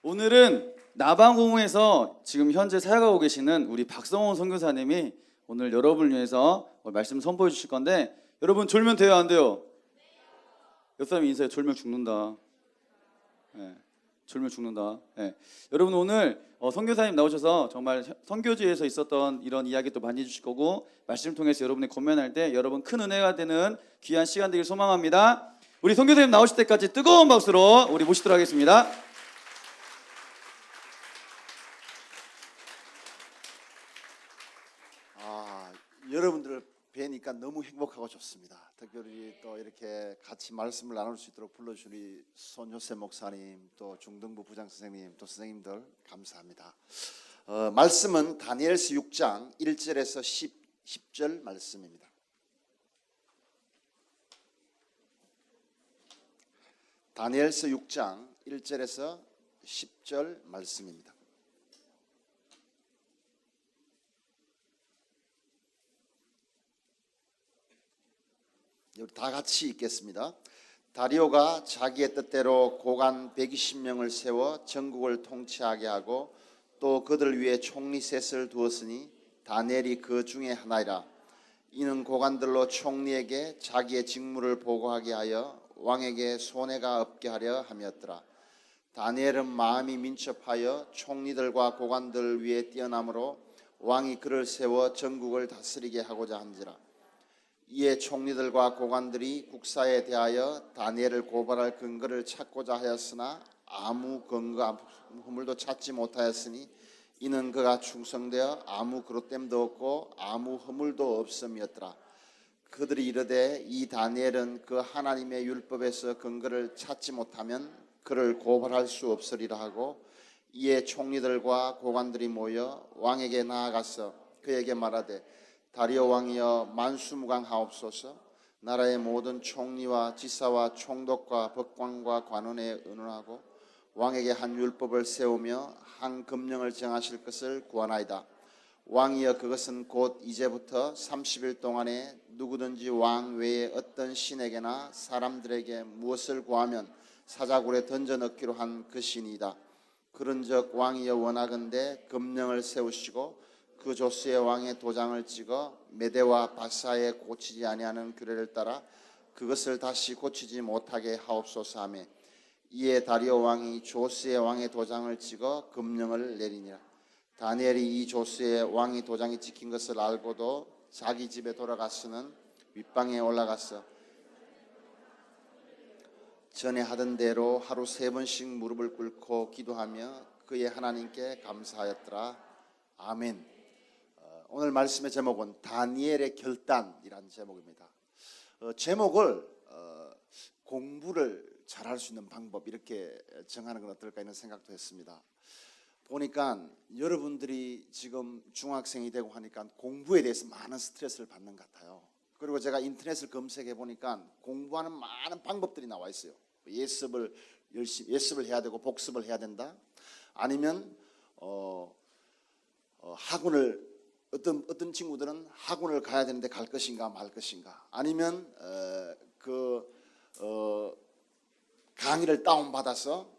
오늘은 나방공에서 지금 현재 사역하고 계시는 우리 박성호 선교사님이 오늘 여러분을 위해서 말씀 선포해 주실 건데, 여러분 졸면 돼요, 안 돼요? 옆 사람 인사해. 졸면 죽는다. 네, 졸면 죽는다. 네. 여러분 오늘 선교사님 나오셔서 정말 선교지에서 있었던 이런 이야기 또 많이 해주실 거고, 말씀을 통해서 여러분이 권면할 때 여러분 큰 은혜가 되는 귀한 시간 되길 소망합니다. 우리 선교사님 나오실 때까지 뜨거운 박수로 우리 모시도록 하겠습니다. 여러분들을 뵈니까 너무 행복하고 좋습니다. 특별히 또 이렇게 같이 말씀을 나눌 수 있도록 불러주신 우리 손효세 목사님, 또 중등부 부장 선생님, 또 선생님들 감사합니다. 말씀은 다니엘서 6장 1절에서 10절 말씀입니다. 다니엘서 6장 1절에서 10절 말씀입니다. 우리 다 같이 읽겠습니다. 다리오가 자기의 뜻대로 고관 120명을 세워 전국을 통치하게 하고 또 그들 위에 총리 셋을 두었으니 다니엘이 그 중에 하나이라. 이는 고관들로 총리에게 자기의 직무를 보고하게 하여 왕에게 손해가 없게 하려 함이었더라. 다니엘은 마음이 민첩하여 총리들과 고관들 위에 뛰어나므로 왕이 그를 세워 전국을 다스리게 하고자 한지라. 이에 총리들과 고관들이 국사에 대하여 다니엘을 고발할 근거를 찾고자 하였으나 아무 근거 허물도 찾지 못하였으니 이는 그가 충성되어 아무 그릇됨도 없고 아무 허물도 없음이었더라. 그들이 이르되 이 다니엘은 그 하나님의 율법에서 근거를 찾지 못하면 그를 고발할 수 없으리라 하고, 이에 총리들과 고관들이 모여 왕에게 나아가서 그에게 말하되 다리오 왕이여 만수무강하옵소서. 나라의 모든 총리와 지사와 총독과 법관과 관원에 의논하고 왕에게 한 율법을 세우며 한 금령을 정하실 것을 구하나이다. 왕이여 그것은 곧 이제부터 30일 동안에 누구든지 왕 외에 어떤 신에게나 사람들에게 무엇을 구하면 사자굴에 던져 넣기로 한 것이니이다. 그런즉 왕이여 원하건대 금령을 세우시고 그 조스의 왕의 도장을 찍어 메대와 바사에 고치지 아니하는 규례를 따라 그것을 다시 고치지 못하게 하옵소서 하매, 이에 다리오 왕이 조스의 왕의 도장을 찍어 금령을 내리니라. 다니엘이 이 조스의 왕의 도장이 찍힌 것을 알고도 자기 집에 돌아가서는 윗방에 올라가서 전에 하던 대로 하루 3번씩 무릎을 꿇고 기도하며 그의 하나님께 감사하였더라. 아멘. 오늘 말씀의 제목은 다니엘의 결단이라는 제목입니다. 제목을 공부를 잘할 수 있는 방법, 이렇게 정하는 건 어떨까 이런 생각도 했습니다. 보니까 여러분들이 지금 중학생이 되고 하니까 공부에 대해서 많은 스트레스를 받는 것 같아요. 그리고 제가 인터넷을 검색해 보니까 공부하는 많은 방법들이 나와 있어요. 예습을 해야 되고 복습을 해야 된다. 아니면 학원을 어떤 친구들은 학원을 가야 되는데 갈 것인가 말 것인가, 아니면 강의를 다운받아서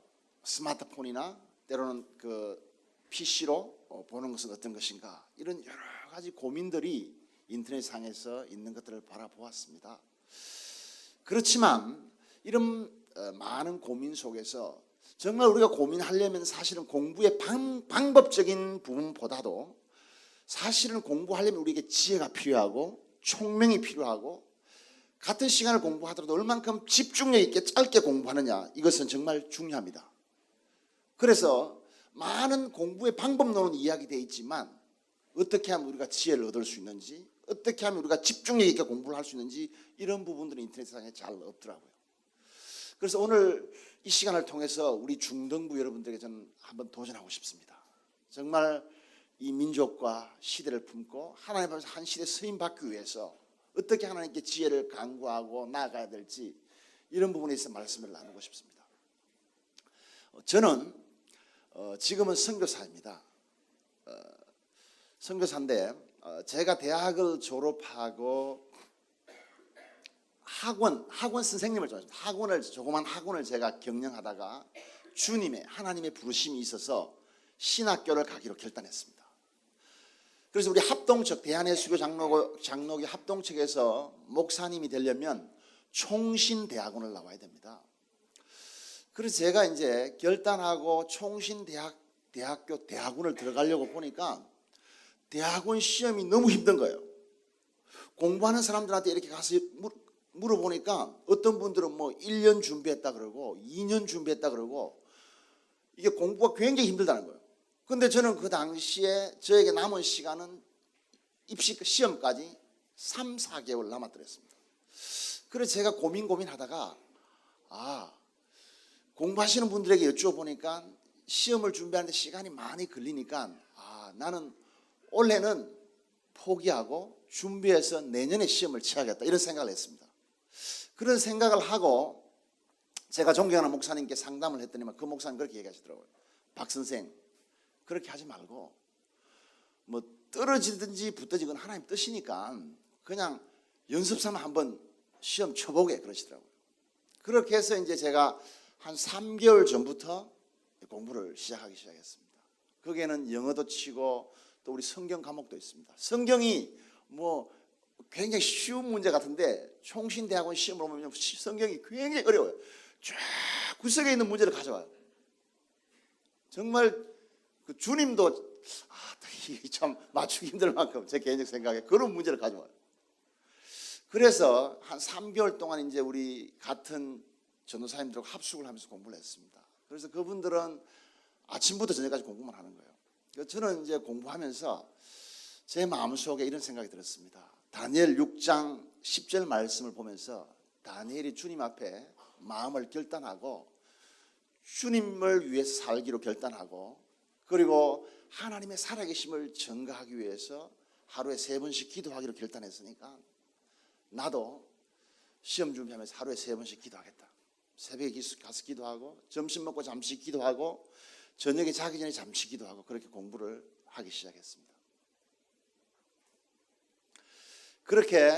스마트폰이나 때로는 그 PC로 보는 것은 어떤 것인가, 이런 여러 가지 고민들이 인터넷상에서 있는 것들을 바라보았습니다. 그렇지만 이런 많은 고민 속에서 정말 우리가 고민하려면 사실은 공부의 방법적인 부분보다도 사실은 공부하려면 우리에게 지혜가 필요하고 총명이 필요하고, 같은 시간을 공부하더라도 얼만큼 집중력 있게 짧게 공부하느냐, 이것은 정말 중요합니다. 그래서 많은 공부의 방법론은 이야기되어 있지만 어떻게 하면 우리가 지혜를 얻을 수 있는지, 어떻게 하면 우리가 집중력 있게 공부를 할 수 있는지, 이런 부분들은 인터넷상에 잘 없더라고요. 그래서 오늘 이 시간을 통해서 우리 중등부 여러분들에게 저는 한번 도전하고 싶습니다. 정말 이 민족과 시대를 품고 하나님 앞에서 한 시대 쓰임 받기 위해서 어떻게 하나님께 지혜를 간구하고 나아가야 될지, 이런 부분에 있어서 말씀을 나누고 싶습니다. 저는 지금은 선교사입니다. 선교사인데 제가 대학을 졸업하고 학원 선생님을 좋아했습니다. 조그만 학원을 제가 경영하다가 주님의 하나님의 부르심이 있어서 신학교를 가기로 결단했습니다. 그래서 우리 합동측 대한예수교 장로교 합동측에서 목사님이 되려면 총신대학원을 나와야 됩니다. 그래서 제가 이제 결단하고 총신대학교 대학원을 들어가려고 보니까 대학원 시험이 너무 힘든 거예요. 공부하는 사람들한테 이렇게 가서 물어보니까 어떤 분들은 뭐 1년 준비했다 그러고 2년 준비했다 그러고 이게 공부가 굉장히 힘들다는 거예요. 근데 저는 그 당시에 저에게 남은 시간은 입시 시험까지 3, 4개월 남았더랬습니다. 그래서 제가 고민하다가 공부하시는 분들에게 여쭈어보니까 시험을 준비하는데 시간이 많이 걸리니까 나는 올해는 포기하고 준비해서 내년에 시험을 치야겠다 이런 생각을 했습니다. 그런 생각을 하고 제가 존경하는 목사님께 상담을 했더니만 그 목사님 그렇게 얘기하시더라고요. 박 선생 그렇게 하지 말고 뭐 떨어지든지 붙든지 그건 하나님 뜻이니까 그냥 연습삼아 한번 시험 쳐보게 그러시더라고요. 그렇게 해서 이제 제가 한 3개월 전부터 공부를 시작했습니다. 거기에는 영어도 치고 또 우리 성경 과목도 있습니다. 성경이 뭐 굉장히 쉬운 문제 같은데 총신대학원 시험을 보면 성경이 굉장히 어려워요. 쫙 구석에 있는 문제를 가져와요. 정말 그 주님도 참 맞추기 힘들 만큼 제 개인적 생각에 그런 문제를 가져와요. 그래서 한 3개월 동안 이제 우리 같은 전도사님들하고 합숙을 하면서 공부를 했습니다. 그래서 그분들은 아침부터 저녁까지 공부만 하는 거예요. 저는 이제 공부하면서 제 마음속에 이런 생각이 들었습니다. 다니엘 6장 10절 말씀을 보면서 다니엘이 주님 앞에 마음을 결단하고 주님을 위해서 살기로 결단하고 그리고 하나님의 살아계심을 증거하기 위해서 하루에 3번씩 기도하기로 결단했으니까 나도 시험 준비하면서 하루에 3번씩 기도하겠다. 새벽에 가서 기도하고 점심 먹고 잠시 기도하고 저녁에 자기 전에 잠시 기도하고 그렇게 공부를 하기 시작했습니다. 그렇게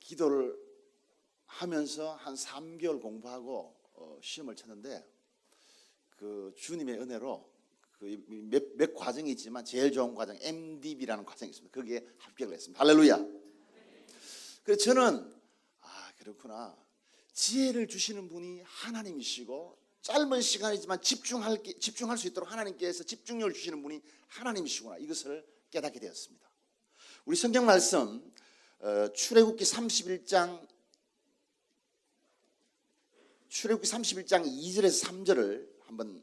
기도를 하면서 한 3개월 공부하고 시험을 쳤는데 그 주님의 은혜로 그 몇 과정이 있지만 제일 좋은 과정 MDB라는 과정이 있습니다. 거기에 합격을 했습니다. 할렐루야. 그래서 저는 그렇구나. 지혜를 주시는 분이 하나님이시고 짧은 시간이지만 집중할 수 있도록 하나님께서 집중력을 주시는 분이 하나님이시구나. 이것을 깨닫게 되었습니다. 우리 성경 말씀 출애굽기 31장 2절에서 3절을 한번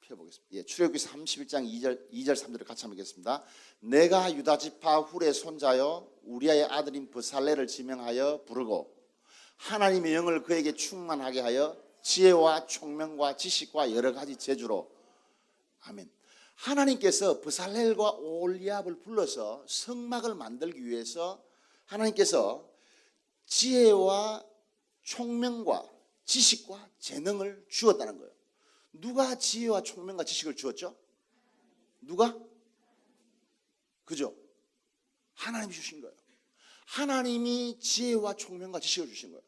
펴보겠습니다. 출애굽기 31장 2절 3절을 같이 한번 읽겠습니다. 내가 유다 지파 훌의 손자여 우리아의 아들인 브살레를 지명하여 부르고 하나님의 영을 그에게 충만하게 하여 지혜와 총명과 지식과 여러 가지 재주로 아멘. 하나님께서 브살렐과 올리압을 불러서 성막을 만들기 위해서 하나님께서 지혜와 총명과 지식과 재능을 주었다는 거예요. 누가 지혜와 총명과 지식을 주었죠? 누가? 그죠? 하나님이 주신 거예요. 하나님이 지혜와 총명과 지식을 주신 거예요.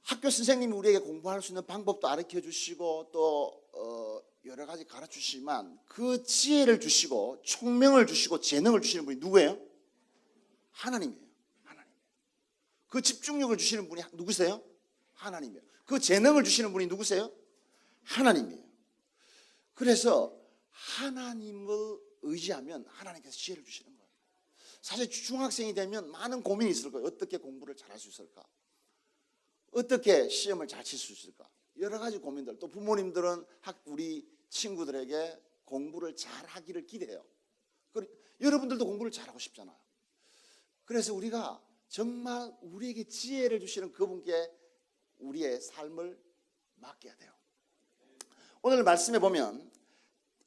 학교 선생님이 우리에게 공부할 수 있는 방법도 가르쳐 주시고 또 여러 가지 가르쳐 주시지만 그 지혜를 주시고 총명을 주시고 재능을 주시는 분이 누구예요? 하나님이에요. 하나님. 그 집중력을 주시는 분이 누구세요? 하나님이에요. 그 재능을 주시는 분이 누구세요? 하나님이에요. 그래서 하나님을 의지하면 하나님께서 지혜를 주시는 거예요. 사실 중학생이 되면 많은 고민이 있을 거예요. 어떻게 공부를 잘할 수 있을까? 어떻게 시험을 잘 칠 수 있을까? 여러 가지 고민들. 또 부모님들은 우리 친구들에게 공부를 잘하기를 기대해요. 여러분들도 공부를 잘하고 싶잖아요. 그래서 우리가 정말 우리에게 지혜를 주시는 그분께 우리의 삶을 맡겨야 돼요. 오늘 말씀에 보면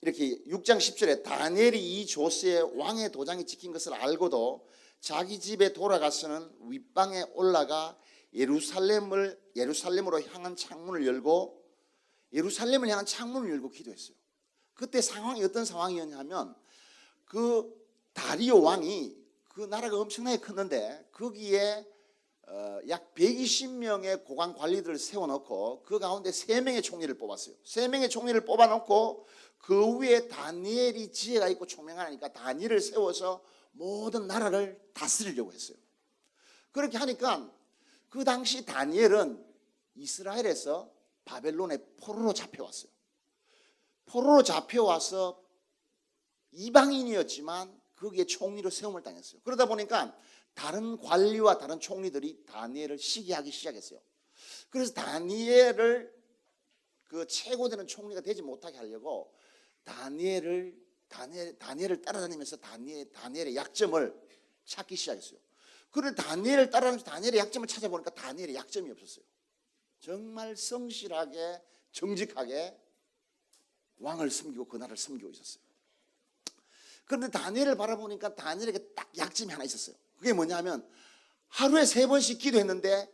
이렇게 6장 10절에 다니엘이 이 조스의 왕의 도장이 찍힌 것을 알고도 자기 집에 돌아가서는 윗방에 올라가 예루살렘으로 향한 창문을 열고 기도했어요. 그때 상황이 어떤 상황이었냐면 그 다리오 왕이 그 나라가 엄청나게 컸는데 거기에 약 120명의 고관 관리들을 세워놓고 그 가운데 3명의 총리를 뽑았어요. 3명의 총리를 뽑아놓고 그 위에 다니엘이 지혜가 있고 총명하니까 다니엘을 세워서 모든 나라를 다스리려고 했어요. 그렇게 하니까 그 당시 다니엘은 이스라엘에서 바벨론에 포로로 잡혀왔어요. 포로로 잡혀와서 이방인이었지만 거기에 총리로 세움을 당했어요. 그러다 보니까 다른 관리와 다른 총리들이 다니엘을 시기하기 시작했어요. 그래서 다니엘을 그 최고되는 총리가 되지 못하게 하려고 다니엘을 따라다니면서 다니엘의 약점을 찾기 시작했어요. 그런데 다니엘을 따라다니면서 다니엘의 약점을 찾아보니까 다니엘의 약점이 없었어요. 정말 성실하게 정직하게 왕을 섬기고 그 나라를 섬기고 있었어요. 그런데 다니엘을 바라보니까 다니엘에게 딱 약점이 하나 있었어요. 그게 뭐냐면 하루에 3번씩 기도했는데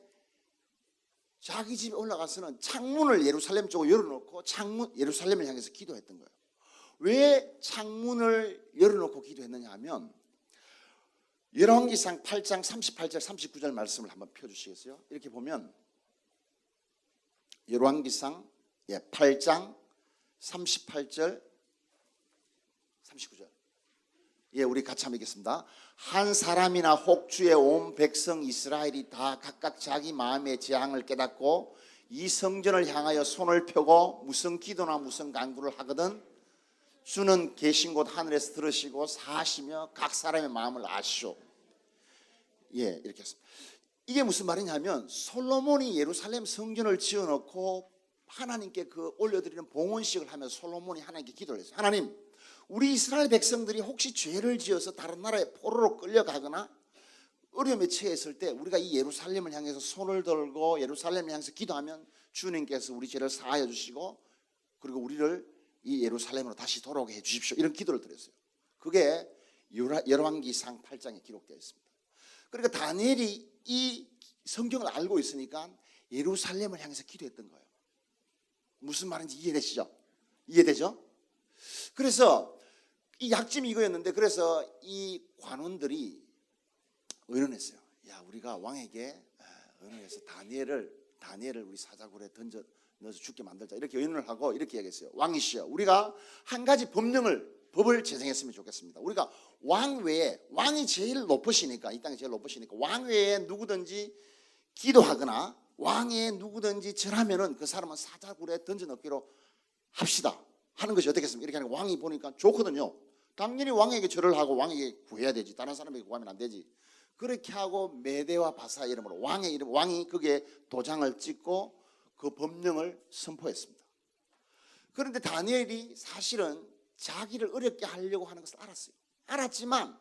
자기 집에 올라가서는 창문을 예루살렘 쪽으로 열어놓고 예루살렘을 향해서 기도했던 거예요. 왜 창문을 열어놓고 기도했느냐 하면 열왕기상 8장 38절 39절 말씀을 한번 펴주시겠어요? 이렇게 보면 열왕기상 8장 38절 39절 우리 같이 한번 읽겠습니다. 한 사람이나 혹 주의 온 백성 이스라엘이 다 각각 자기 마음의 재앙을 깨닫고 이 성전을 향하여 손을 펴고 무슨 기도나 무슨 간구를 하거든 주는 계신 곳 하늘에서 들으시고 사시며 각 사람의 마음을 아시오. 이렇게 했습니다. 이게 무슨 말이냐면 솔로몬이 예루살렘 성전을 지어놓고 하나님께 그 올려드리는 봉헌식을 하면서 솔로몬이 하나님께 기도를 했어요. 하나님, 우리 이스라엘 백성들이 혹시 죄를 지어서 다른 나라에 포로로 끌려가거나 어려움에 처했을 때 우리가 이 예루살렘을 향해서 손을 들고 예루살렘을 향해서 기도하면 주님께서 우리 죄를 사하여 주시고 그리고 우리를 이 예루살렘으로 다시 돌아오게 해 주십시오. 이런 기도를 드렸어요. 그게 열왕기상 8장에 기록되어 있습니다. 그러니까 다니엘이 이 성경을 알고 있으니까 예루살렘을 향해서 기도했던 거예요. 무슨 말인지 이해되시죠? 이해되죠? 그래서 이 약점이 이거였는데 그래서 이 관원들이 의논했어요. 야, 우리가 왕에게 의논해서 다니엘을 우리 사자굴에 넣어서 죽게 만들자. 이렇게 의논을 하고 이렇게 얘기했어요. 왕이시여, 우리가 한 가지 법을 제정했으면 좋겠습니다. 우리가 왕 외에, 왕이 제일 높으시니까, 이 땅이 제일 높으시니까 왕 외에 누구든지 기도하거나 왕 외에 누구든지 절하면은 그 사람은 사자굴에 던져 넣기로 합시다 하는 것이 어떻겠습니까? 이렇게 하니까 왕이 보니까 좋거든요. 당연히 왕에게 절을 하고 왕에게 구해야 되지. 다른 사람에게 구하면 안 되지. 그렇게 하고 메대와 바사 이름으로 왕이 거기에 도장을 찍고 그 법령을 선포했습니다. 그런데 다니엘이 사실은 자기를 어렵게 하려고 하는 것을 알았어요. 알았지만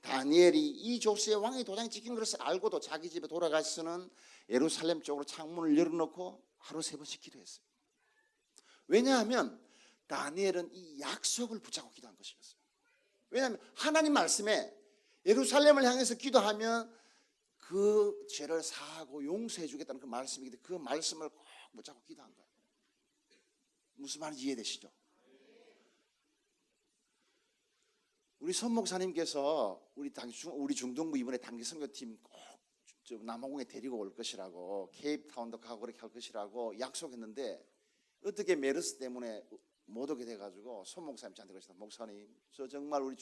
다니엘이 이 조수의 왕의 도장이 찍힌 것을 알고도 자기 집에 돌아가서는 예루살렘 쪽으로 창문을 열어놓고 하루 3번씩 기도했어요. 왜냐하면 다니엘은 이 약속을 붙잡고 기도한 것이었어요. 왜냐하면 하나님 말씀에 예루살렘을 향해서 기도하면 그 죄를 사하고 용서해 주겠다는 그 말씀이기 때문에 그 말씀을 꼭 붙잡고 기도한 거예요. 무슨 말인지 이해되시죠? 우리 손 목사님께서 우리 중동부 이번에 단기 선교팀 꼭 남아공에 데리고 올 것이라고 케이프타운도 가고 그렇게 할 것이라고 약속했는데 어떻게 메르스 때문에 못 오게 돼가지고 손 목사님 저한테 그러시다. 목사님, 저 정말 우리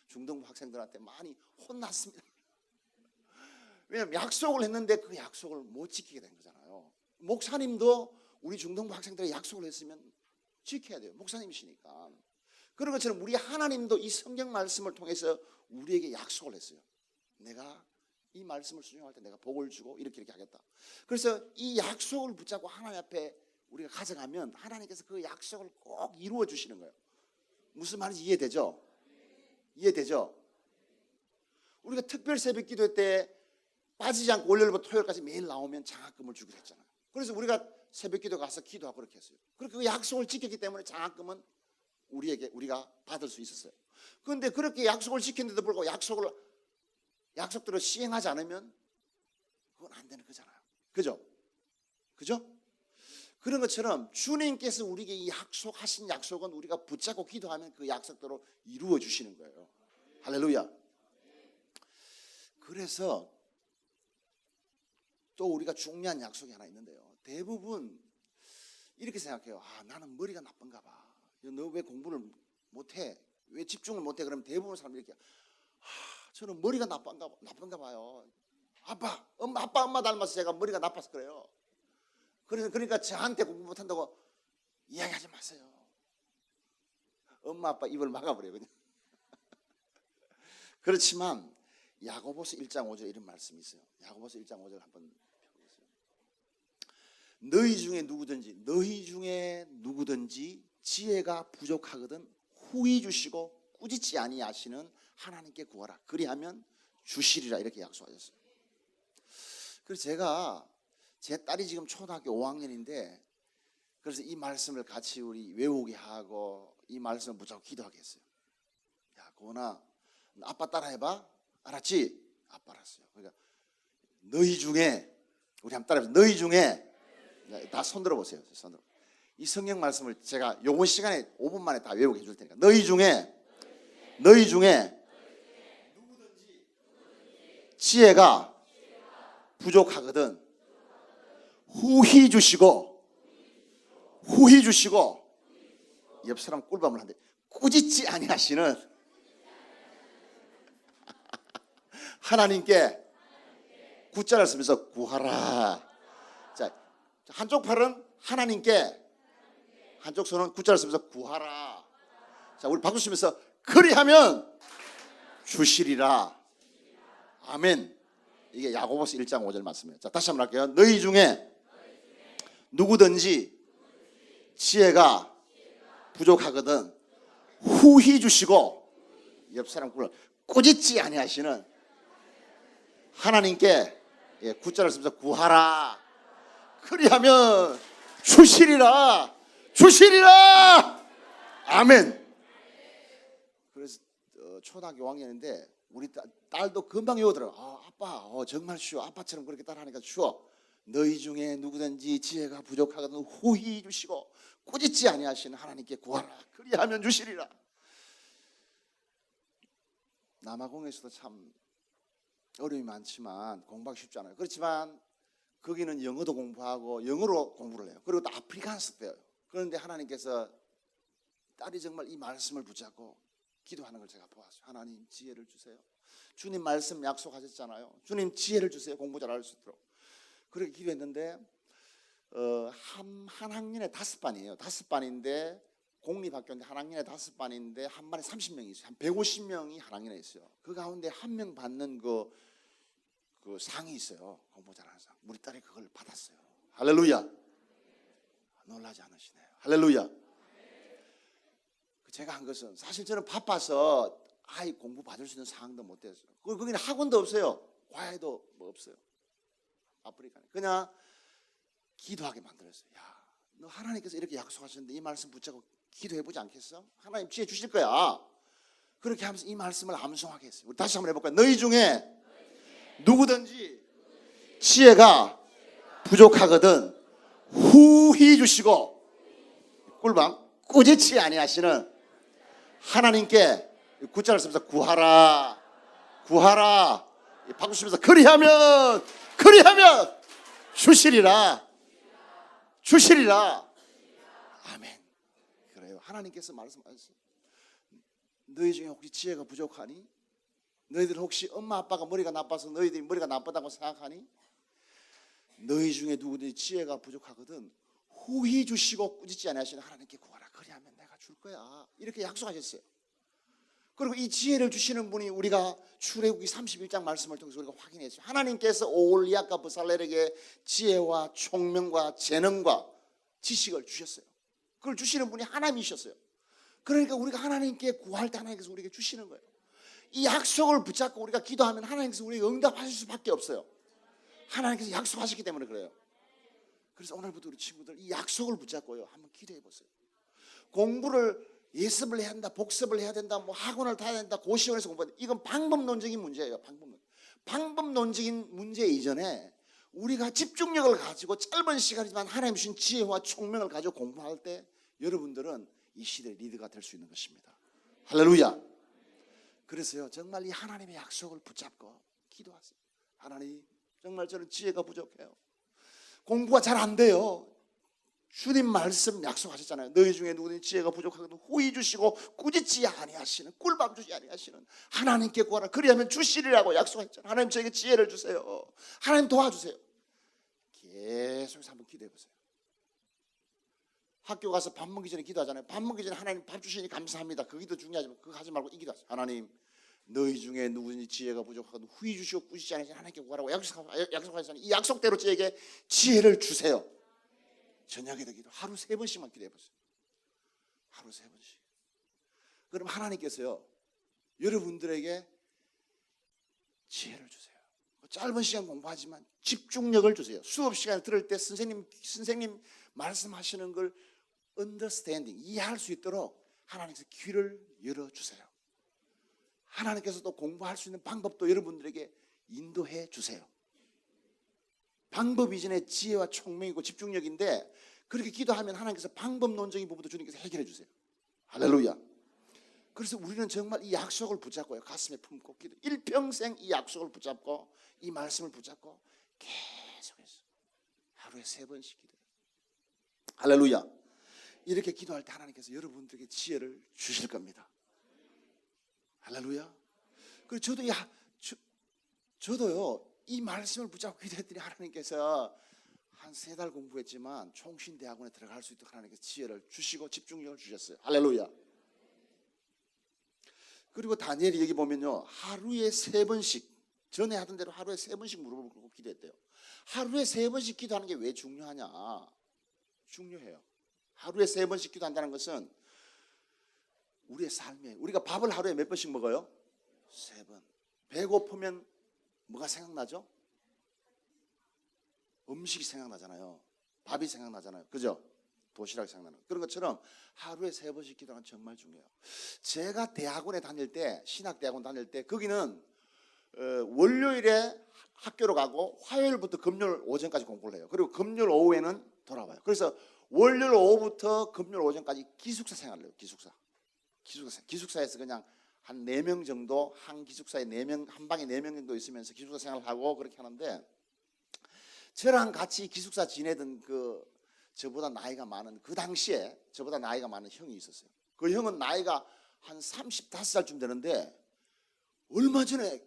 중동부 학생들한테 많이 혼났습니다. 왜냐하면 약속을 했는데 그 약속을 못 지키게 된 거잖아요. 목사님도 우리 중동부 학생들의 약속을 했으면 지켜야 돼요. 목사님이시니까. 그런 것처럼 우리 하나님도 이 성경 말씀을 통해서 우리에게 약속을 했어요. 내가 이 말씀을 순종할 때 내가 복을 주고 이렇게 하겠다. 그래서 이 약속을 붙잡고 하나님 앞에 우리가 가져가면 하나님께서 그 약속을 꼭 이루어 주시는 거예요. 무슨 말인지 이해되죠? 이해되죠? 우리가 특별 새벽 기도 때 빠지지 않고 월요일부터 토요일까지 매일 나오면 장학금을 주기로 했잖아요. 그래서 우리가 새벽 기도 가서 기도하고 그렇게 했어요. 그렇게 그 약속을 지켰기 때문에 장학금은 우리가 받을 수 있었어요. 그런데 그렇게 약속을 지켰는데도 불구하고 약속대로 시행하지 않으면 그건 안 되는 거잖아요. 그죠? 그죠? 그런 것처럼 주님께서 우리에게 이 약속하신 약속은 우리가 붙잡고 기도하면 그 약속대로 이루어 주시는 거예요. 할렐루야. 그래서 또 우리가 중요한 약속이 하나 있는데요. 대부분 이렇게 생각해요. 나는 머리가 나쁜가 봐. 너 왜 공부를 못해? 왜 집중을 못해? 그러면 대부분 사람들이 이렇게 저는 머리가 나쁜가 봐요. 아빠, 엄마 닮아서 제가 머리가 나빠서 그래요. 그러니까 저한테 공부 못한다고 이야기하지 마세요. 엄마 아빠 입을 막아버려요 그냥. 그렇지만 야고보서 1장 5절 이런 말씀이 있어요. 야고보서 1장 5절 한번 펴보세요. 너희 중에 누구든지 지혜가 부족하거든 후히 주시고 꾸짖지 아니하시는 하나님께 구하라. 그리하면 주시리라 이렇게 약속하셨어요. 그래서 제가 제 딸이 지금 초등학교 5학년인데 그래서 이 말씀을 같이 우리 외우게 하고 이 말씀을 무조건 기도하게 했어요. 야, 고은아, 아빠 따라해봐. 알았지? 아빠 알았어요. 그러니까 너희 중에 우리 한번 따라해보세요. 너희 중에 다 손 들어보세요. 손으로. 이 성경 말씀을 제가 요번 시간에 5분 만에 다 외우게 해줄 테니까 너희 중에 누구든지 지혜가 부족하거든 후히 주시고 옆 사람 꿀밤을 한대 꾸짖지 아니하시는 하나님께 구자를 쓰면서 구하라. 자, 한쪽 팔은 하나님께, 한쪽 손은 구자를 쓰면서 구하라. 자, 우리 박수 치면서 그리하면 주시리라. 아멘. 이게 야고보서 1장 5절 말씀이에요. 자, 다시 한번 할게요. 너희 중에 누구든지 지혜가 부족하거든 후히 주시고 옆 사람 꾸짖지 아니하시는 하나님께 구자를 쓰면서 구하라. 그리하면 주시리라. 아멘. 그래서 초등학교 5학년인데 우리 딸도 금방 외우더라고. 아빠 정말 쉬워. 아빠처럼 그렇게 따라하니까 쉬워. 너희 중에 누구든지 지혜가 부족하거든 후히 주시고 꾸짖지 아니하시는 하나님께 구하라. 그리하면 주시리라. 남아공에서도 참 어려움이 많지만 공부하기 쉽지 않아요. 그렇지만 거기는 영어도 공부하고 영어로 공부를 해요. 그리고 또 아프리카ን스도 배워요. 그런데 하나님께서 딸이 정말 이 말씀을 붙잡고 기도하는 걸 제가 보았어요. 하나님 지혜를 주세요. 주님 말씀 약속하셨잖아요. 주님 지혜를 주세요. 공부 잘할 수 있도록. 그렇게 기도했는데 한 학년에 5반이에요. 5반인데 공립학교인데 한 학년에 5반인데 한 반에 30명이 있어요. 한 150명이 한 학년에 있어요. 그 가운데 한 명 받는 그 상이 있어요. 공부 잘하는 상. 우리 딸이 그걸 받았어요. 할렐루야. 놀라지 않으시네요. 할렐루야. 제가 한 것은 사실 저는 바빠서 아이 공부 받을 수 있는 상황도 못 됐어요. 거기는 학원도 없어요. 과외도 뭐 없어요. 아프리카는 그냥 기도하게 만들었어요. 야, 너 하나님께서 이렇게 약속하셨는데 이 말씀 붙잡고 기도해보지 않겠어? 하나님 지혜 주실 거야. 그렇게 하면서 이 말씀을 암송하게 했어요. 우리 다시 한번 해볼까요? 너희 중에 누구든지 지혜가 부족하거든 후히 주시고 꿀밤 꾸짖지 아니하시는 하나님께 구자를 쓰면서 구하라. 박수 치면서 그리하면 주시리라. 아멘. 그래요. 하나님께서 말씀하셨어요. 너희 중에 혹시 지혜가 부족하니? 너희들 혹시 엄마 아빠가 머리가 나빠서 너희들이 머리가 나쁘다고 생각하니? 너희 중에 누구든지 지혜가 부족하거든 후히 주시고 꾸짖지 아니하시는 하나님께 구하라. 그리하면 내가 줄 거야. 이렇게 약속하셨어요. 그리고 이 지혜를 주시는 분이 우리가 출애굽기 31장 말씀을 통해서 우리가 확인했어요. 하나님께서 오홀리압과 브살렐에게 지혜와 총명과 재능과 지식을 주셨어요. 그걸 주시는 분이 하나님이셨어요. 그러니까 우리가 하나님께 구할 때 하나님께서 우리에게 주시는 거예요. 이 약속을 붙잡고 우리가 기도하면 하나님께서 우리에게 응답하실 수밖에 없어요. 하나님께서 약속하셨기 때문에 그래요. 그래서 오늘부터 우리 친구들 이 약속을 붙잡고요 한번 기도해 보세요. 공부를 예습을 해야 한다, 복습을 해야 된다, 뭐 학원을 타야 된다, 고시원에서 공부해야 된다. 이건 방법론적인 문제예요. 방법론적인 문제 이전에 우리가 집중력을 가지고 짧은 시간이지만 하나님 주신 지혜와 총명을 가지고 공부할 때 여러분들은 이 시대의 리더가 될 수 있는 것입니다. 할렐루야. 그래서요 정말 이 하나님의 약속을 붙잡고 기도하세요. 하나님 정말 저는 지혜가 부족해요. 공부가 잘 안 돼요. 주님 말씀 약속하셨잖아요. 너희 중에 누구든지 지혜가 부족하거든 후히 주시고 꾸짖지 아니하시는, 꿀밤 주지 아니하시는 하나님께 구하라 그리하면 주시리라고 약속했잖아요. 하나님 저에게 지혜를 주세요. 하나님 도와주세요. 계속해서 한번 기도해 보세요. 학교 가서 밥 먹기 전에 기도하잖아요. 밥 먹기 전에 하나님 밥 주시니 감사합니다. 그 기도 중요하지만 그거 하지 말고 이 기도하세요. 하나님 너희 중에 누구든지 지혜가 부족하거든 후히 주시고 꾸짖지 않으시는 하나님께 구하라고 약속하셨잖아요. 이 약속대로 저에게 지혜를 주세요. 저녁에도 기도 하루 3번씩만 기도해 보세요. 하루 3번씩. 그럼 하나님께서요 여러분들에게 지혜를 주세요. 짧은 시간 공부하지만 집중력을 주세요. 수업 시간에 들을 때 선생님 말씀하시는 걸 understanding 이해할 수 있도록 하나님께서 귀를 열어주세요. 하나님께서 또 공부할 수 있는 방법도 여러분들에게 인도해 주세요. 방법 이전에 지혜와 총명이고 집중력인데 그렇게 기도하면 하나님께서 방법론적인 부분도 주님께서 해결해 주세요. 할렐루야. 그래서 우리는 정말 이 약속을 붙잡고요. 가슴에 품고 기도. 일평생 이 약속을 붙잡고 이 말씀을 붙잡고 계속해서 하루에 3번씩 기도해요. 할렐루야. 이렇게 기도할 때 하나님께서 여러분들에게 지혜를 주실 겁니다. 할렐루야. 그리고 저도요 이 말씀을 붙잡고 기도했더니 하나님께서 한 3달 공부했지만 총신대학원에 들어갈 수 있도록 하나님께서 지혜를 주시고 집중력을 주셨어요. 할렐루야. 그리고 다니엘이 여기 보면요 하루에 3번씩 전에 하던 대로 하루에 3번씩 무릎을 꿇고 기도했대요. 하루에 3번씩 기도하는 게 왜 중요하냐? 중요해요. 하루에 3번씩 기도한다는 것은 우리의 삶에 우리가 밥을 하루에 몇 번씩 먹어요? 3번. 배고프면 뭐가 생각나죠? 음식이 생각나잖아요. 밥이 생각나잖아요. 그죠? 도시락이 생각나는 그런 것처럼 하루에 3번씩 기도하는 정말 중요해요. 제가 대학원에 다닐 때 신학대학원 다닐 때 거기는 월요일에 학교로 가고 화요일부터 금요일 오전까지 공부를 해요. 그리고 금요일 오후에는 돌아와요. 그래서 월요일 오후부터 금요일 오전까지 기숙사 생활을 해요. 기숙사에서 그냥 한 4명 정도 한 기숙사에 4명 한 방에 4명 정도 있으면서 기숙사 생활을 하고 그렇게 하는데 저랑 같이 기숙사 지내던 저보다 나이가 많은 그 당시에 저보다 나이가 많은 형이 있었어요. 그 형은 나이가 한 35살쯤 되는데 얼마 전에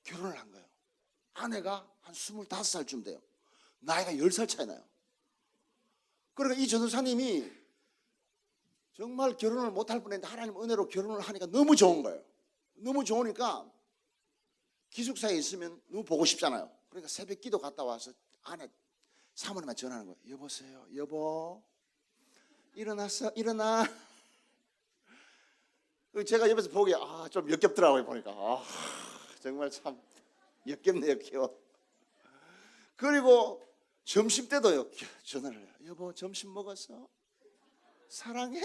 결혼을 한 거예요. 아내가 한 25살쯤 돼요. 나이가 10살 차이 나요. 그러니까 이 전도사님이 정말 결혼을 못할 뻔했는데 하나님 은혜로 결혼을 하니까 너무 좋은 거예요. 너무 좋으니까 기숙사에 있으면 너무 보고 싶잖아요. 그러니까 새벽 기도 갔다 와서 아내 사모님한테 전화하는 거예요. 여보세요. 여보 일어났어? 일어나. 제가 옆에서 보기에 좀 역겹더라고요. 보니까 정말 참 역겹네 역겨워. 그리고 점심 때도요 전화를 해요. 여보 점심 먹었어? 사랑해?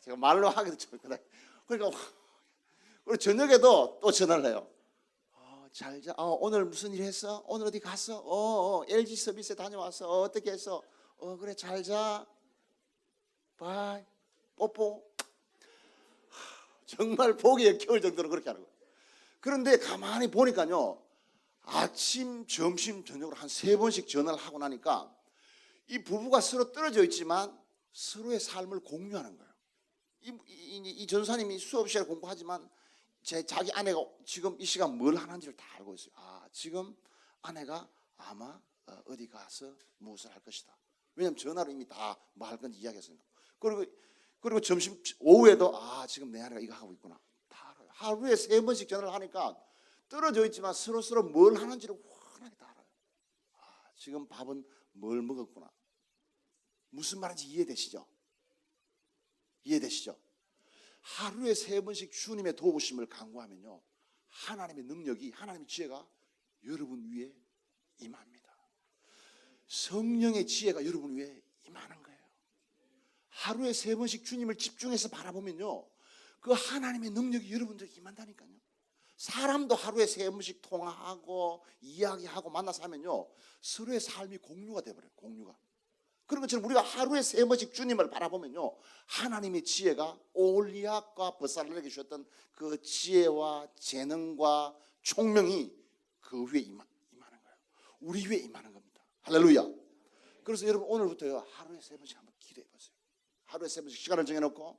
제가 말로 하기도 좀 그러니까 그리고 저녁에도 또 전화를 해요. 잘 자. 오늘 무슨 일 했어? 오늘 어디 갔어? LG 서비스에 다녀왔어. 어떻게 했어? 그래 잘 자. 바이. 뽀뽀. 정말 보기 역겨울 정도로 그렇게 하는 거예요. 그런데 가만히 보니까요 아침, 점심, 저녁으로 한 3번씩 전화를 하고 나니까 이 부부가 서로 떨어져 있지만 서로의 삶을 공유하는 거예요. 이 전사님이 수업 시간에 공부하지만 자기 아내가 지금 이 시간 뭘 하는지를 다 알고 있어요. 지금 아내가 아마 어디 가서 무엇을 할 것이다. 왜냐하면 전화로 이미 다 뭐 할 건지 이야기했으니까. 그리고 점심 오후에도 지금 내 아내가 이거 하고 있구나. 다 알아요. 하루에 3번씩 전화를 하니까 떨어져 있지만 서로 뭘 하는지를 훤하게 다 알아요. 지금 밥은 뭘 먹었구나. 무슨 말인지 이해되시죠? 이해되시죠? 하루에 3번씩 주님의 도우심을 간구하면요 하나님의 능력이 하나님의 지혜가 여러분 위에 임합니다. 성령의 지혜가 여러분 위에 임하는 거예요. 하루에 3번씩 주님을 집중해서 바라보면요 그 하나님의 능력이 여러분들에게 임한다니까요. 사람도 하루에 3번씩 통화하고 이야기하고 만나서 하면요 서로의 삶이 공유가 돼버려요. 공유가. 그런 것처럼 우리가 하루에 3번씩 주님을 바라보면요 하나님의 지혜가 올리압과 버살레에게 주셨던 그 지혜와 재능과 총명이 그 위에 임하는 거예요. 우리 위에 임하는 겁니다. 할렐루야. 그래서 여러분 오늘부터요 하루에 3번씩 한번 기도해 보세요. 하루에 3번씩 시간을 정해놓고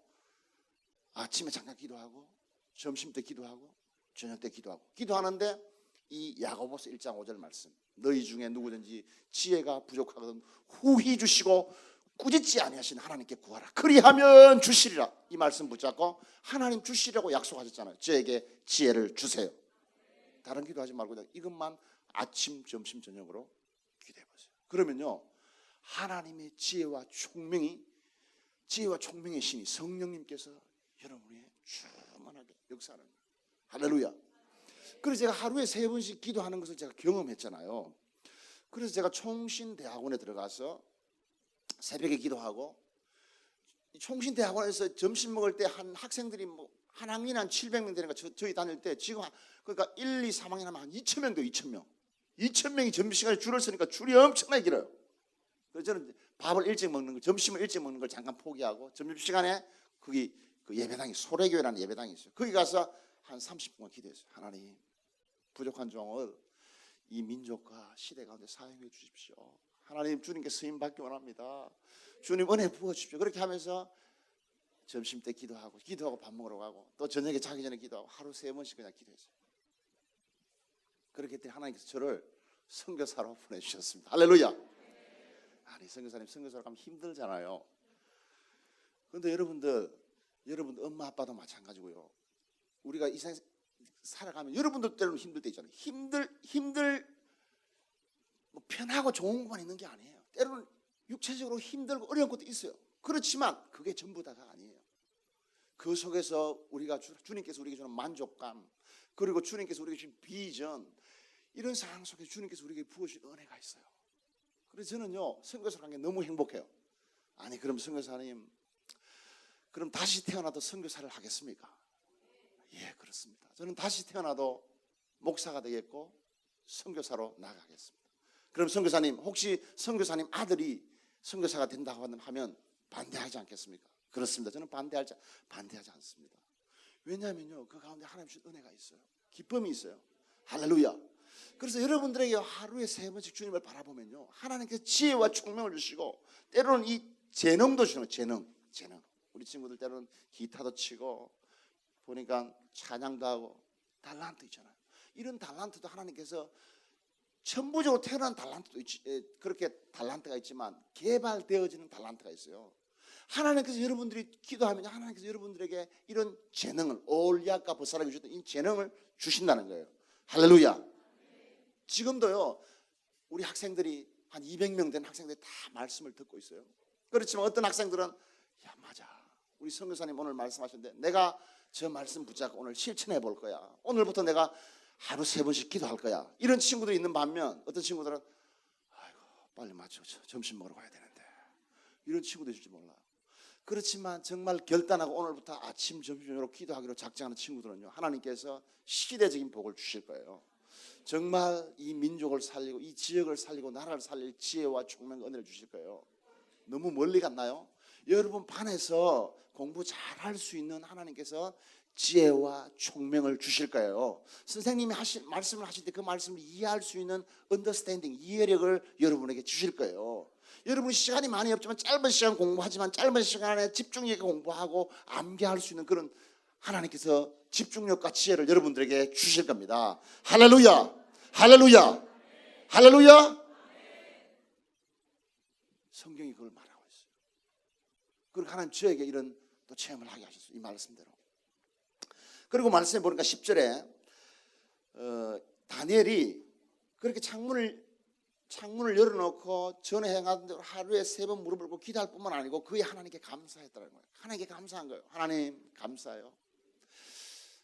아침에 잠깐 기도하고 점심 때 기도하고 저녁 때 기도하고 기도하는데 이 야고보서 1장 5절 말씀 너희 중에 누구든지 지혜가 부족하거든 후히 주시고 꾸짖지 아니하신 하나님께 구하라 그리하면 주시리라. 이 말씀 붙잡고 하나님 주시라고 약속하셨잖아요. 저에게 지혜를 주세요. 다른 기도하지 말고 그냥 이것만 아침 점심 저녁으로 기도해 보세요. 그러면요 하나님의 지혜와 총명의 신이 성령님께서 여러분이 충만하게 역사하는 거예요. 할렐루야. 그래서 제가 하루에 3번씩 기도하는 것을 제가 경험했잖아요. 그래서 제가 총신대학원에 들어가서 새벽에 기도하고 총신대학원에서 점심 먹을 때 한 학생들이 뭐 한 학년에 한 700명 되니까 저희 다닐 때 지금 그러니까 1, 2, 3학년 하면 한 2,000명 돼요. 2,000명. 2,000명이 점심시간에 줄을 서니까 줄이 엄청나게 길어요. 그래서 저는 밥을 일찍 먹는 걸 점심을 일찍 먹는 걸 잠깐 포기하고 점심시간에 거기 그 예배당이 소래교회라는 예배당이 있어요. 거기 가서 한 30분간 기도했어요. 하나님 부족한 종을 이 민족과 시대 가운데 사용해 주십시오. 하나님 주님께 쓰임 받기 원합니다. 주님 은혜 부어 주십시오. 그렇게 하면서 점심 때 기도하고 밥 먹으러 가고 또 저녁에 자기 전에 기도하고 하루 3번씩 그냥 기도했어요. 그렇게 했더니 하나님께서 저를 선교사로 보내주셨습니다. 할렐루야. 아니 선교사님 선교사로 가면 힘들잖아요. 그런데 여러분들 엄마 아빠도 마찬가지고요. 우리가 이 세상에 살아가면 여러분들 때로는 힘들 때 있잖아요. 뭐 편하고 좋은 것만 있는 게 아니에요. 때로는 육체적으로 힘들고 어려운 것도 있어요. 그렇지만 그게 전부 다가 아니에요. 그 속에서 주님께서 우리에게 주는 만족감 그리고 주님께서 우리에게 주신 비전 이런 상황 속에 주님께서 우리에게 부어주신 은혜가 있어요. 그래서 저는요 선교사를 한 게 너무 행복해요. 아니 그럼 선교사님 그럼 다시 태어나도 선교사를 하겠습니까? 예 그렇습니다. 저는 다시 태어나도 목사가 되겠고 선교사로 나가겠습니다. 그럼 선교사님 혹시 선교사님 아들이 선교사가 된다고 하면 반대하지 않겠습니까? 그렇습니다. 저는 반대하지 않습니다. 왜냐하면요 그 가운데 하나님 주신 은혜가 있어요. 기쁨이 있어요. 할렐루야. 그래서 여러분들에게 하루에 3번씩 주님을 바라보면요 하나님께서 지혜와 총명을 주시고 때로는 이 재능도 주시는 거예요. 재능. 우리 친구들 때로는 기타도 치고 보니까 찬양도 하고 달란트 있잖아요. 이런 달란트도 하나님께서 천부적으로 태어난 달란트도 그렇게 달란트가 있지만 개발되어지는 달란트가 있어요. 하나님께서 여러분들이 기도하면 하나님께서 여러분들에게 이런 재능을 올리아까 버사라고 주셨던 이 재능을 주신다는 거예요. 할렐루야. 지금도요 우리 학생들이 한 200명 된 학생들이 다 말씀을 듣고 있어요. 그렇지만 어떤 학생들은 야 맞아 우리 선교사님 오늘 말씀하셨는데 내가 저 말씀 붙잡고 오늘 실천해 볼 거야. 오늘부터 내가 하루 3번씩 기도할 거야. 이런 친구들이 있는 반면 어떤 친구들은 아이고 빨리 맞춰 점심 먹으러 가야 되는데 이런 친구도 있을지 몰라요. 그렇지만 정말 결단하고 오늘부터 아침 점심 저녁으로 기도하기로 작정하는 친구들은요 하나님께서 시대적인 복을 주실 거예요. 정말 이 민족을 살리고 이 지역을 살리고 나라를 살릴 지혜와 총명 은혜를 주실 거예요. 너무 멀리 갔나요? 여러분 반에서 공부 잘할 수 있는 하나님께서 지혜와 총명을 주실 거예요. 선생님이 말씀을 하실 때 그 말씀을 이해할 수 있는 언더스탠딩, 이해력을 여러분에게 주실 거예요. 여러분 시간이 많이 없지만 짧은 시간 공부하지만 짧은 시간에 집중력 있게 공부하고 암기할 수 있는 그런 하나님께서 집중력과 지혜를 여러분들에게 주실 겁니다. 할렐루야. 할렐루야. 할렐루야. 성경이 그걸 말하고 있어요. 그리고 하나님 저에게 이런 또 체험을 하게 하셨어요. 이 말씀대로. 그리고 말씀해 보니까 10절에 다니엘이 그렇게 창문을 열어놓고 전에 행하던 대로 하루에 3번 무릎을 꿇고 기도할 뿐만 아니고 그게 하나님께 감사했다는 거예요. 하나님께 감사한 거예요. 하나님 감사해요.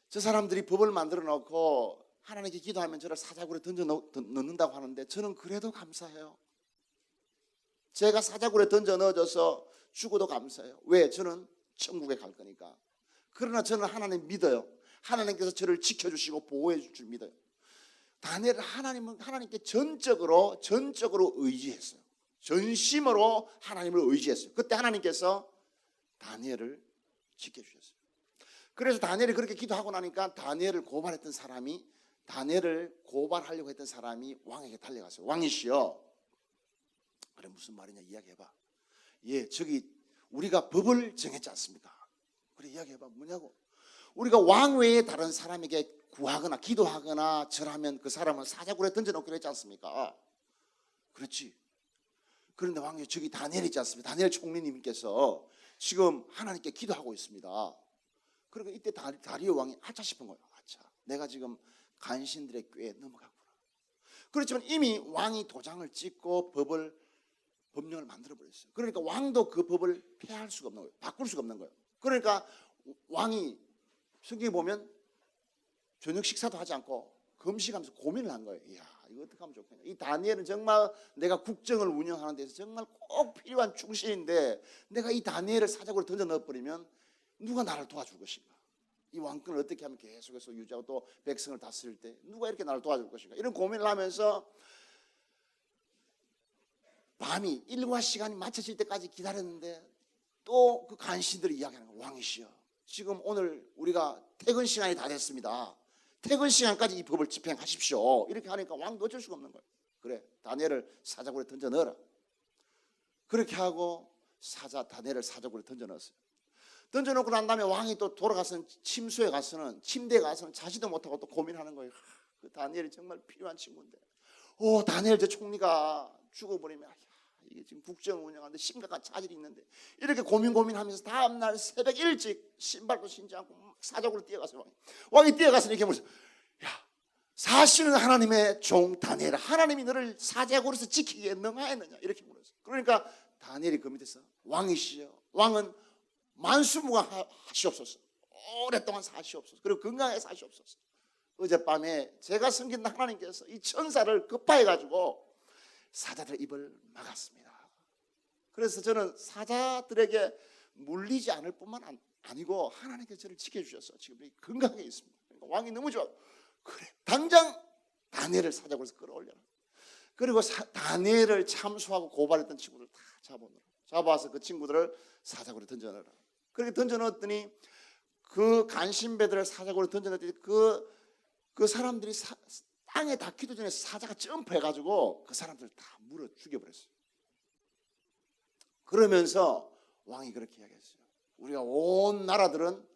저 사람들이 법을 만들어 놓고 하나님께 기도하면 저를 사자굴에 던져 넣는다고 하는데 저는 그래도 감사해요. 제가 사자굴에 던져 넣어져서 죽어도 감사해요. 왜? 저는 천국에 갈 거니까. 그러나 저는 하나님 믿어요. 하나님께서 저를 지켜주시고 보호해 줄 줄 믿어요. 다니엘은 하나님께 전적으로 의지했어요. 전심으로 하나님을 의지했어요. 그때 하나님께서 다니엘을 지켜주셨어요. 그래서 다니엘이 그렇게 기도하고 나니까 다니엘을 고발했던 사람이 다니엘을 고발하려고 했던 사람이 왕에게 달려갔어요. 왕이시여, 그래 무슨 말이냐 이야기해봐. 예, 저기 우리가 법을 정했지 않습니까? 그래 이야기해봐. 뭐냐고. 우리가 왕 외에 다른 사람에게 구하거나 기도하거나 절하면 그 사람은 사자굴에 던져놓기로 했지 않습니까? 그렇지. 그런데 왕이 저기 다니엘 있지 않습니까? 다니엘 총리님께서 지금 하나님께 기도하고 있습니다. 그러니까 이때 다리오 왕이 아차 싶은 거예요. 아차, 내가 지금 간신들의 꾀에 넘어갔구나. 그렇지만 이미 왕이 도장을 찍고 법령을 만들어 버렸어요. 그러니까 왕도 그 법을 폐할 수가 없는 거예요. 바꿀 수가 없는 거예요. 그러니까 왕이 성경에 보면 저녁 식사도 하지 않고 금식하면서 고민을 한 거예요. 이야, 이거 어떻게 하면 좋겠냐. 이 다니엘은 정말 내가 국정을 운영하는 데서 정말 꼭 필요한 충신인데 내가 이 다니엘을 사자굴에 던져 넣어버리면 누가 나를 도와줄 것인가. 이 왕권을 어떻게 하면 계속해서 유지하고 또 백성을 다스릴 때 누가 이렇게 나를 도와줄 것인가. 이런 고민을 하면서 밤이 일과 시간이 맞춰질 때까지 기다렸는데 또 그 간신들이 이야기하는 거예요. 왕이시여, 지금 오늘 우리가 퇴근 시간이 다 됐습니다. 퇴근 시간까지 이 법을 집행하십시오. 이렇게 하니까 왕도 어쩔 수가 없는 거예요. 그래, 다니엘을 사자굴에 던져 넣어라. 그렇게 하고 다니엘을 사자굴에 던져 넣었어요. 던져놓고 난 다음에 왕이 또 돌아가서는 침소에 가서는 침대에 가서는 자지도 못하고 또 고민하는 거예요. 그 다니엘이 정말 필요한 친구인데, 다니엘 저 총리가 죽어버리면 이게 지금 국정을 운영하는데 심각한 차질이 있는데, 이렇게 고민하면서 다음날 새벽 일찍 신발도 신지 않고 사자굴로 뛰어가서 왕이 뛰어가서 이렇게 물었어요. 야, 사실은 하나님의 종 다니엘, 하나님이 너를 사자굴에서 지키기에 능하였느냐, 이렇게 물었어요. 그러니까 다니엘이 그 밑에서 왕이시여, 왕은 만수무강하시옵소서, 오랫동안 사시옵소서, 그리고 건강하게 사시옵소서. 어젯밤에 제가 섬긴 하나님께서 이 천사를 급파해가지고 사자들의 입을 막았습니다. 그래서 저는 사자들에게 물리지 않을 뿐만 아니고 하나님께서 저를 지켜주셔서 지금 건강하게 있습니다. 그러니까 왕이 너무 좋아. 그래, 당장 다니엘을 사자굴에서 끌어올려라. 그리고 다니엘을 참수하고 고발했던 친구들 다 잡아와서 그 친구들을 사자굴에 던져넣어라. 그렇게 던져넣었더니 그 간신배들을 사자굴에 던져넣었더니 그 사람들이 땅에 닿기도 전에 사자가 점프해가지고 그 사람들을 다 물어 죽여버렸어요. 그러면서 왕이 그렇게 이야기했어요. 우리가 온 나라들은,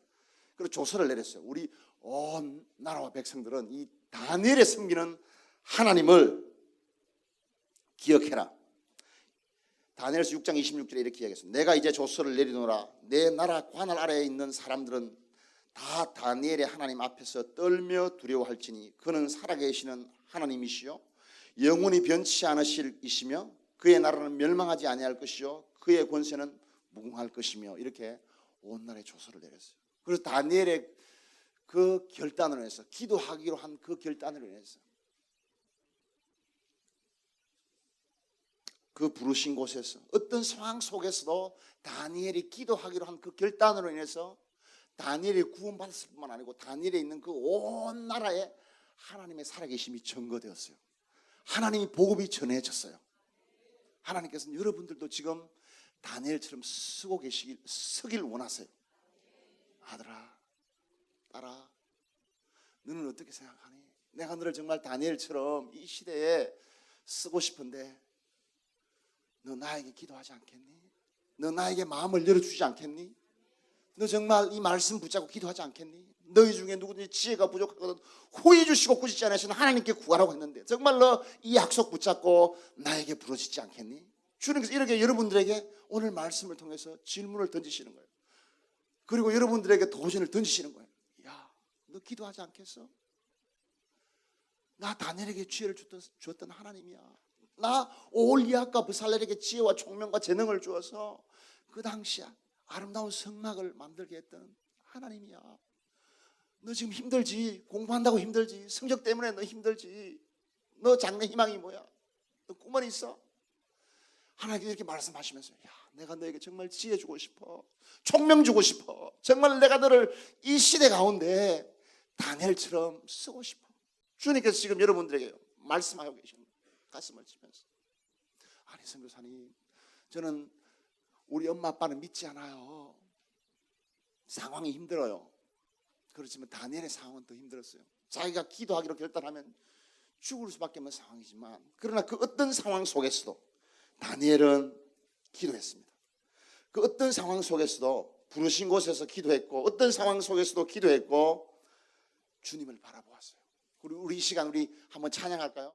그리고 조서를 내렸어요. 우리 온 나라와 백성들은 이 다니엘에 섬기는 하나님을 기억해라. 다니엘서 6장 26절에 이렇게 이야기했습니다. 내가 이제 조서를 내리노라. 내 나라 관할 아래에 있는 사람들은 다 다니엘의 하나님 앞에서 떨며 두려워할지니 그는 살아계시는 하나님이시요 영원히 변치 않으실 이시며 그의 나라는 멸망하지 아니할 것이요 그의 권세는 무궁할 것이며, 이렇게 온 나라에 조서를 내렸어요. 그래서 다니엘의 그 결단으로 인해서, 기도하기로 한 그 결단으로 인해서 그 부르신 곳에서 어떤 상황 속에서도 다니엘이 기도하기로 한 그 결단으로 인해서 다니엘이 구원받았을 뿐만 아니고 다니엘에 있는 그 온 나라에 하나님의 살아계심이 증거되었어요. 하나님이 복음이 전해졌어요. 하나님께서는 여러분들도 지금 다니엘처럼 서길 원하세요. 아들아, 딸아, 너는 어떻게 생각하니? 내가 너를 정말 다니엘처럼 이 시대에 쓰고 싶은데 너 나에게 기도하지 않겠니? 너 나에게 마음을 열어주지 않겠니? 너 정말 이 말씀 붙잡고 기도하지 않겠니? 너희 중에 누구든지 지혜가 부족하거든 후히 주시고 꾸짖지 않으시는 하나님께 구하라고 했는데 정말 너 이 약속 붙잡고 나에게 부르짖지 않겠니? 주님께서 이렇게 여러분들에게 오늘 말씀을 통해서 질문을 던지시는 거예요. 그리고 여러분들에게 도전을 던지시는 거예요. 야, 너 기도하지 않겠어? 나 다니엘에게 지혜를 주었던 하나님이야. 나 오홀리압과 브살렐에게 지혜와 총명과 재능을 주어서 그 당시에 아름다운 성막을 만들게 했던 하나님이야. 너 지금 힘들지? 공부한다고 힘들지? 성적 때문에 너 힘들지? 너 장래 희망이 뭐야? 너 꿈은 있어? 하나님께서 이렇게 말씀하시면서, 야, 내가 너에게 정말 지혜 주고 싶어, 총명 주고 싶어, 정말 내가 너를 이 시대 가운데 다니엘처럼 쓰고 싶어. 주님께서 지금 여러분들에게 말씀하고 계십니다. 가슴을 치면서, 아니 선교사님, 저는 우리 엄마 아빠는 믿지 않아요. 상황이 힘들어요. 그렇지만 다니엘의 상황은 더 힘들었어요. 자기가 기도하기로 결단하면 죽을 수밖에 없는 상황이지만, 그러나 그 어떤 상황 속에서도 다니엘은 기도했습니다. 그 어떤 상황 속에서도 부르신 곳에서 기도했고, 어떤 상황 속에서도 기도했고 주님을 바라보았어요. 우리 이 시간 우리 한번 찬양할까요?